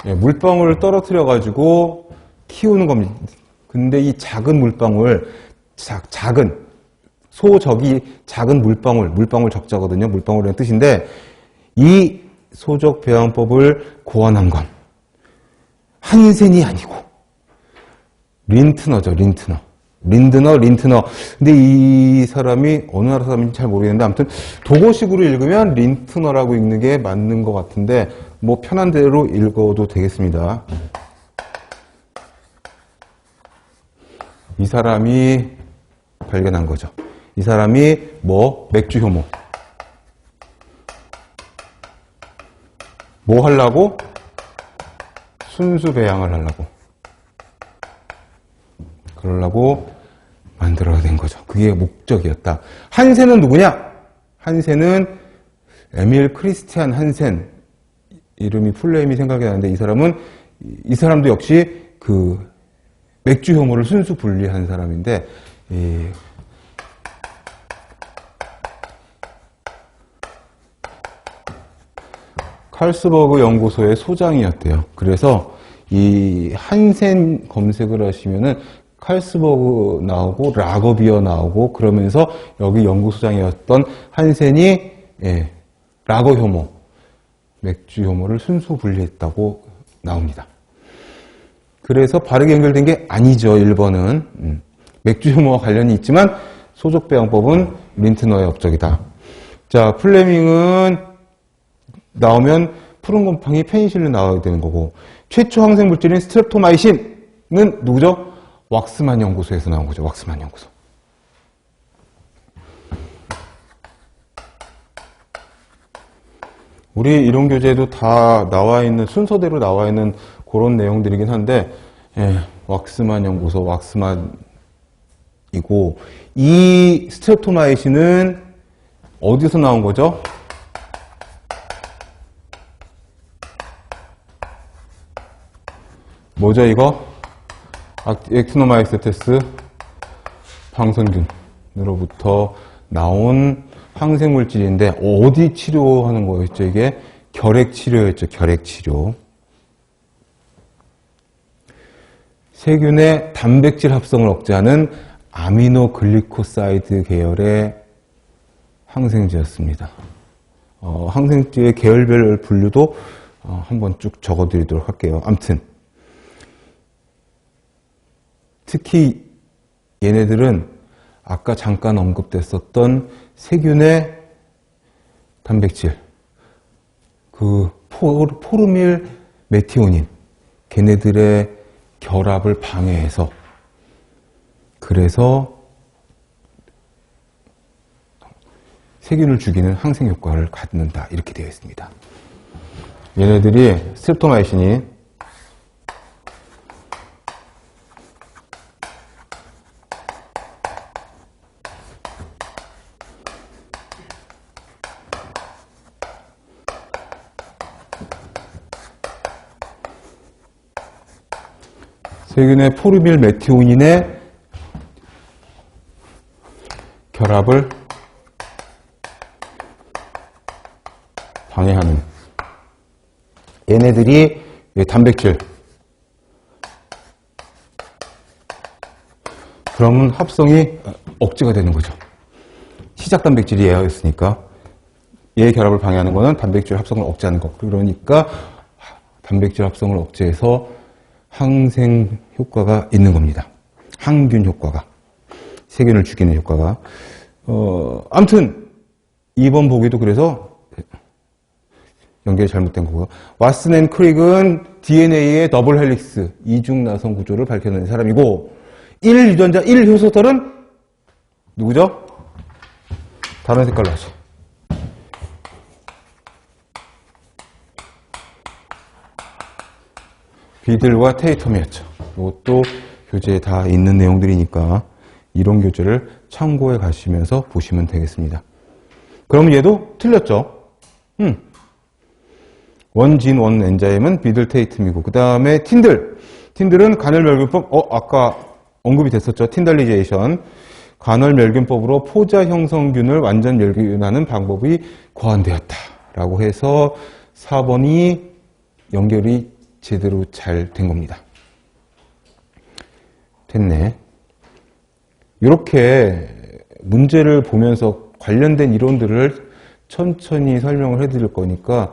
예, 물방울을 떨어뜨려 가지고 키우는 겁니다. 근데 이 작은 물방울, 작은 소적이 작은 물방울 적자거든요. 물방울이라는 뜻인데 이 소적 배양법을 고안한 건 한센이 아니고 린트너죠. 린드너. 근데 이 사람이 어느 나라 사람인지 잘 모르겠는데 아무튼 도고식으로 읽으면 린트너라고 읽는 게 맞는 것 같은데 뭐 편한 대로 읽어도 되겠습니다. 이 사람이 발견한 거죠. 이 사람이 맥주 효모. 뭐 하려고? 순수 배양을 하려고. 그러려고 만들어낸 거죠. 그게 목적이었다. 한센은 누구냐? 한센은 에밀 크리스티안 한센. 이름이 플레임이 생각이 나는데 이 사람도 역시 그 맥주 혐오를 순수 분리한 사람인데 칼스버그 연구소의 소장이었대요. 그래서 이 한센 검색을 하시면은 칼스버그 나오고 라거비어 나오고 그러면서 여기 연구소장이었던 한센이 라거 혐오, 맥주 혐오를 순수 분리했다고 나옵니다. 그래서 바르게 연결된 게 아니죠. 1번은 맥주 혐오와 관련이 있지만 소족 배양법은 린트너의 업적이다. 자, 플레밍은 나오면 푸른 곰팡이 페니실린 나와야 되는 거고, 최초 항생 물질인 스트랩토마이신은 누구죠? 왁스만 연구소에서 나온 거죠. 왁스만 연구소. 우리 이론 교재에도 다 나와 있는, 순서대로 나와 있는 그런 내용들이긴 한데, 왁스만 연구소, 왁스만이고, 이 스트랩토마이신은 어디서 나온 거죠? 뭐죠, 이거? 액티노마이세테스 방선균으로부터 나온 항생물질인데, 어디 치료하는 거였죠, 이게? 결핵치료였죠, 결핵치료. 세균의 단백질 합성을 억제하는 아미노글리코사이드 계열의 항생제였습니다. 항생제의 계열별 분류도 한번 쭉 적어드리도록 할게요. 암튼 특히 얘네들은 아까 잠깐 언급됐었던 세균의 단백질, 그 포르밀 메티오닌, 걔네들의 결합을 방해해서 그래서 세균을 죽이는 항생 효과를 갖는다. 이렇게 되어 있습니다. 얘네들이 스트랩토마이신이 세균의 포르밀 메티오닌의 결합을 방해하는 얘네들이 단백질, 그러면 합성이 억제가 되는 거죠. 시작 단백질이 얘였으니까 얘의 결합을 방해하는 거는 단백질 합성을 억제하는 거. 그러니까 단백질 합성을 억제해서 항생 효과가 있는 겁니다. 항균 효과가, 세균을 죽이는 효과가. 아무튼 2번 보기도 그래서 연결이 잘못된 거고요. 왓슨 앤 크릭은 DNA의 더블 헬릭스, 이중 나선 구조를 밝혀낸 사람이고, 1 유전자 1 효소털은 누구죠? 다른 색깔로 하죠. 비들과 테이텀이었죠. 이것도 교재에 다 있는 내용들이니까 이론 교재를 참고해 가시면서 보시면 되겠습니다. 그럼 얘도 틀렸죠? 원진 원 엔자임은 비들 테이텀이고, 그 다음에 틴들은 간헐멸균법, 아까 언급이 됐었죠. 틴달리제이션. 간헐멸균법으로 포자 형성균을 완전 멸균하는 방법이 고안되었다라고 해서 4번이 연결이 제대로 잘 된 겁니다. 됐네. 이렇게 문제를 보면서 관련된 이론들을 천천히 설명을 해드릴 거니까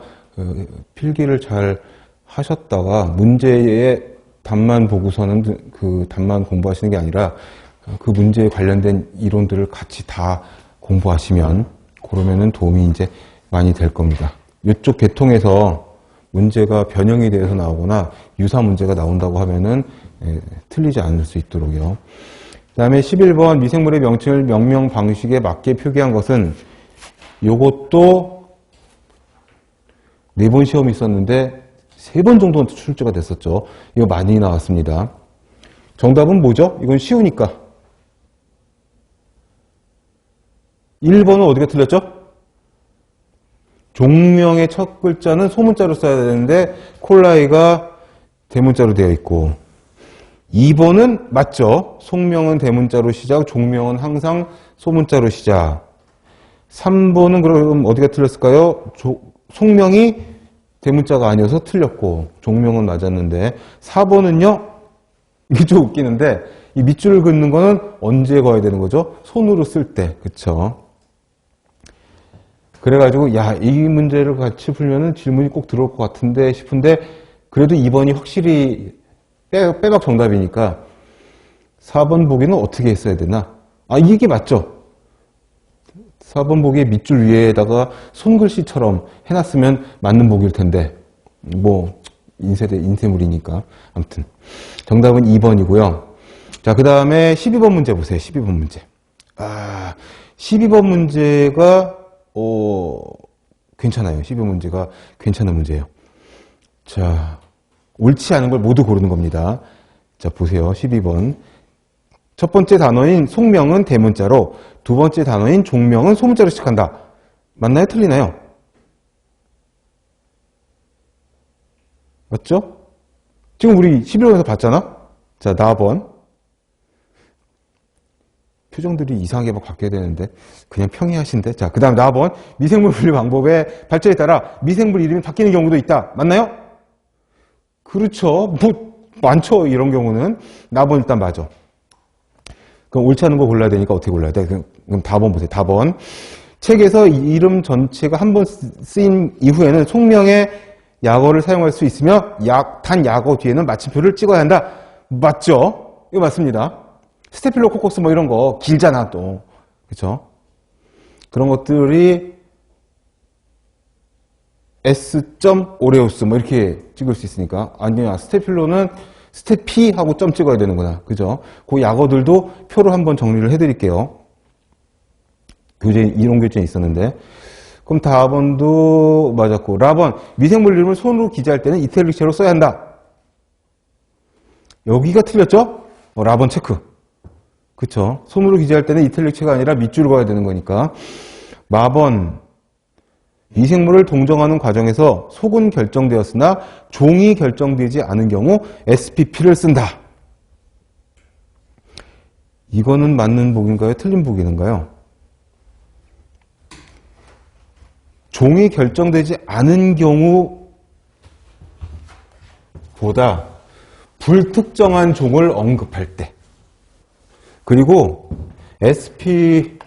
필기를 잘 하셨다가 문제의 답만 보고서는 그 답만 공부하시는 게 아니라 그 문제에 관련된 이론들을 같이 다 공부하시면 그러면은 도움이 이제 많이 될 겁니다. 이쪽 계통에서 문제가 변형이 되어서 나오거나 유사 문제가 나온다고 하면은 틀리지 않을 수 있도록요. 그 다음에 11번 미생물의 명칭을 명명 방식에 맞게 표기한 것은, 요것도 4번 시험이 있었는데 3번 정도는 출제가 됐었죠. 이거 많이 나왔습니다. 정답은 뭐죠? 이건 쉬우니까. 1번은 어디가 틀렸죠? 종명의 첫 글자는 소문자로 써야 되는데 콜라이가 대문자로 되어 있고 2번은 맞죠. 속명은 대문자로 시작, 종명은 항상 소문자로 시작. 3번은 그럼 어디가 틀렸을까요? 속명이 대문자가 아니어서 틀렸고 종명은 맞았는데 4번은요. 이게 좀 웃기는데 이 밑줄을 긋는 거는 언제 그어야 되는 거죠? 손으로 쓸 때. 그쵸? 그래가지고 야, 이 문제를 같이 풀면은 질문이 꼭 들어올 것 같은데 싶은데 그래도 2번이 확실히 빼박 정답이니까 4번 보기는 어떻게 했어야 되나? 아, 이게 맞죠? 4번 보기 밑줄 위에다가 손글씨처럼 해놨으면 맞는 보기일 텐데 뭐 인쇄물이니까 아무튼 정답은 2번이고요. 자, 그 다음에 12번 문제 보세요. 12번 문제. 12번 문제가 괜찮아요. 12번 문제가 괜찮은 문제예요. 자, 옳지 않은 걸 모두 고르는 겁니다. 자, 보세요. 12번. 첫 번째 단어인 속명은 대문자로, 두 번째 단어인 종명은 소문자로 시작한다. 맞나요? 틀리나요? 맞죠? 지금 우리 11번에서 봤잖아? 자, 나번. 표정들이 이상하게 막 바뀌어야 되는데 그냥 평이하신데. 자, 그 다음 나번. 미생물 분류 방법의 발전에 따라 미생물 이름이 바뀌는 경우도 있다. 맞나요? 그렇죠. 뭐 많죠. 이런 경우는. 나번 일단 맞아. 그럼 옳지 않은 거 골라야 되니까 어떻게 골라야 돼? 그럼 다번 보세요. 다번. 책에서 이름 전체가 한 번 쓰인 이후에는 속명의 약어를 사용할 수 있으며 단 약어 뒤에는 마침표를 찍어야 한다. 맞죠? 이거 맞습니다. 스테필로코커스 뭐 이런 거 길잖아 또. 그쵸? 그런 것들이 S.오레우스 뭐 이렇게 찍을 수 있으니까. 아니야, 스테필로는 스테피 하고 점 찍어야 되는구나. 그죠? 그 약어들도 표로 한번 정리를 해드릴게요. 이론 교재에 있었는데. 그럼 다번도 맞았고. 라번. 미생물 이름을 손으로 기재할 때는 이탈릭체로 써야 한다. 여기가 틀렸죠? 라번 체크. 그쵸? 손으로 기재할 때는 이탈릭체가 아니라 밑줄을 그어야 되는 거니까. 마번. 미생물을 동정하는 과정에서 속은 결정되었으나 종이 결정되지 않은 경우 SPP를 쓴다. 이거는 맞는 보기인가요? 틀린 보기인가요? 종이 결정되지 않은 경우보다 불특정한 종을 언급할 때, 그리고 SP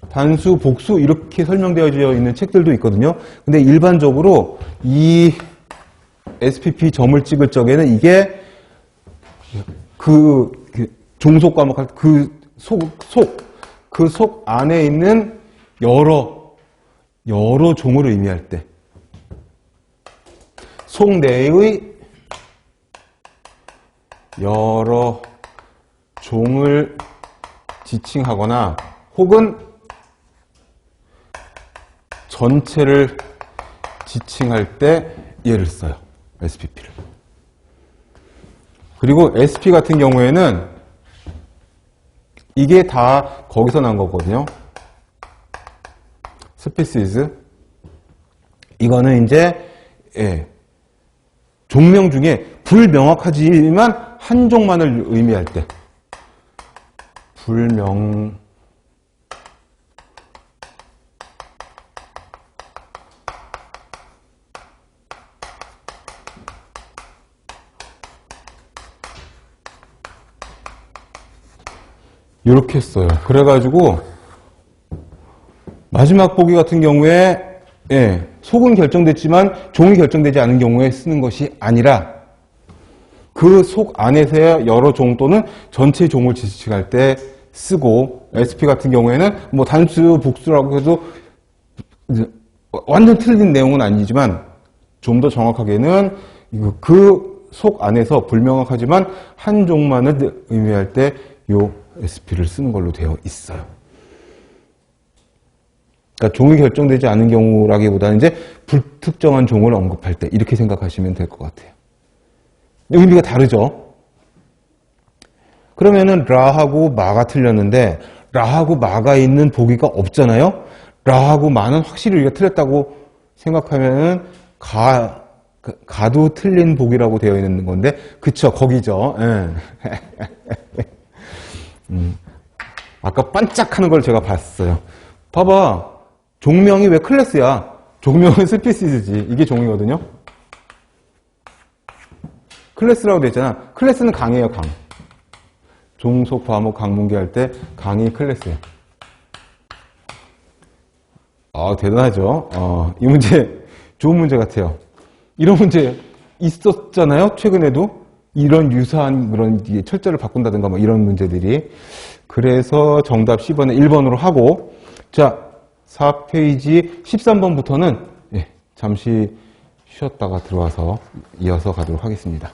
단수, 복수 이렇게 설명되어 있는 책들도 있거든요. 근데 일반적으로 이 SPP 점을 찍을 적에는 이게 그 종속 과목 할 그 속 안에 있는 여러 종을 의미할 때, 속 내의 여러 종을 지칭하거나 혹은 전체를 지칭할 때 얘를 써요. SPP를. 그리고 SP 같은 경우에는 이게 다 거기서 난 거거든요. 스피시즈. 이거는 이제 종명 중에 불명확하지만 한 종만을 의미할 때 이렇게 써요. 그래가지고 마지막 보기 같은 경우에 속은 결정됐지만 종이 결정되지 않은 경우에 쓰는 것이 아니라 그 속 안에서의 여러 종 또는 전체 종을 지칭할 때 쓰고, SP 같은 경우에는 뭐 단수, 복수라고 해도 완전 틀린 내용은 아니지만 좀 더 정확하게는 그 속 안에서 불명확하지만 한 종만을 의미할 때 요 SP를 쓰는 걸로 되어 있어요. 그러니까 종이 결정되지 않은 경우라기보다는 이제 불특정한 종을 언급할 때 이렇게 생각하시면 될 것 같아요. 의미가 다르죠? 그러면은 라하고 마가 틀렸는데 라하고 마가 있는 보기가 없잖아요. 라하고 마는 확실히 우리가 틀렸다고 생각하면은 가도 틀린 보기라고 되어 있는 건데, 그쵸, 거기죠. 예. 아까 반짝하는 걸 제가 봤어요. 봐봐. 종명이 왜 클래스야? 종명은 스피시스지. 이게 종이거든요. 클래스라고 되어 있잖아. 클래스는 강이에요, 강. 종속, 과목, 강문계 할 때 강이 클래스예요. 대단하죠. 이 문제 좋은 문제 같아요. 이런 문제 있었잖아요. 최근에도 이런 유사한 그런 철자를 바꾼다든가 뭐 이런 문제들이. 그래서 정답 10번에 1번으로 하고, 자 4페이지 13번부터는 잠시 쉬었다가 들어와서 이어서 가도록 하겠습니다.